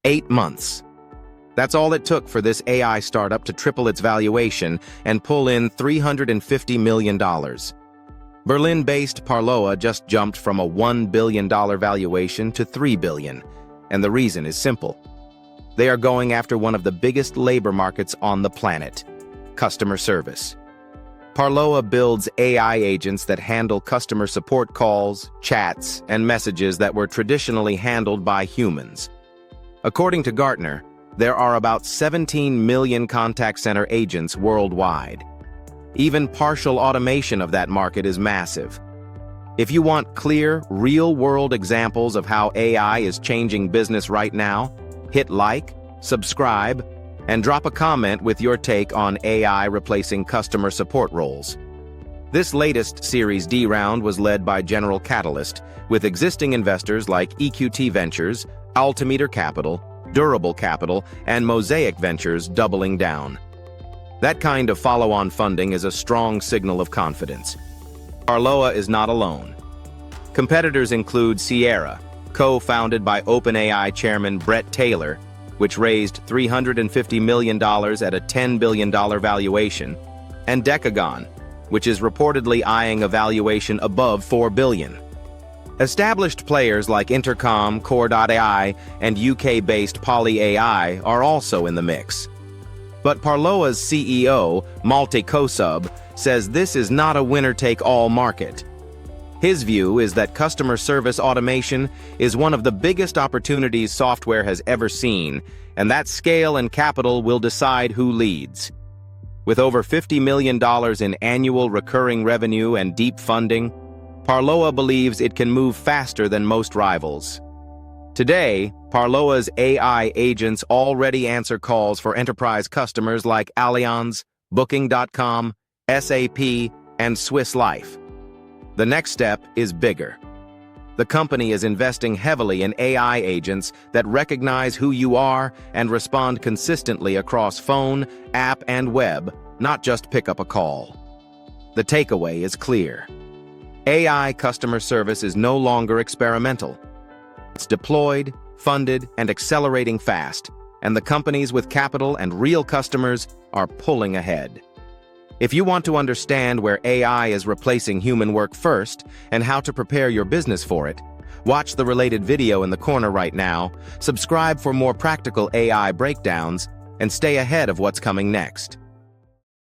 8 months. That's all it took for this AI startup to triple its valuation and pull in $350 million. Berlin-based Parloa just jumped from a $1 billion valuation to $3 billion, and the reason is simple. They are going after one of the biggest labor markets on the planet: customer service. Parloa builds AI agents that handle customer support calls, chats, and messages that were traditionally handled by humans. According to Gartner, there are about 17 million contact center agents worldwide. Even partial automation of that market is massive. If you want clear, real-world examples of how AI is changing business right now, hit like, subscribe, and drop a comment with your take on AI replacing customer support roles. This latest Series D round was led by General Catalyst, with existing investors like EQT Ventures, Altimeter Capital, Durable Capital, and Mosaic Ventures doubling down. That kind of follow-on funding is a strong signal of confidence. Parloa is not alone. Competitors include Sierra, co-founded by OpenAI chairman Bret Taylor, which raised $350 million at a $10 billion valuation, and Decagon, which is reportedly eyeing a valuation above $4 billion. Established players like Intercom, Core.ai, and UK-based PolyAI are also in the mix. But Parloa's CEO, Malte Kosub, says this is not a winner-take-all market. His view is that customer service automation is one of the biggest opportunities software has ever seen, and that scale and capital will decide who leads. With over $50 million in annual recurring revenue and deep funding, Parloa believes it can move faster than most rivals. Today, Parloa's AI agents already answer calls for enterprise customers like Allianz, Booking.com, SAP, and Swiss Life. The next step is bigger. The company is investing heavily in AI agents that recognize who you are and respond consistently across phone, app, and web, not just pick up a call. The takeaway is clear. AI customer service is no longer experimental. It's deployed, funded, and accelerating fast, and the companies with capital and real customers are pulling ahead. If you want to understand where AI is replacing human work first and how to prepare your business for it, watch the related video in the corner right now, subscribe for more practical AI breakdowns, and stay ahead of what's coming next.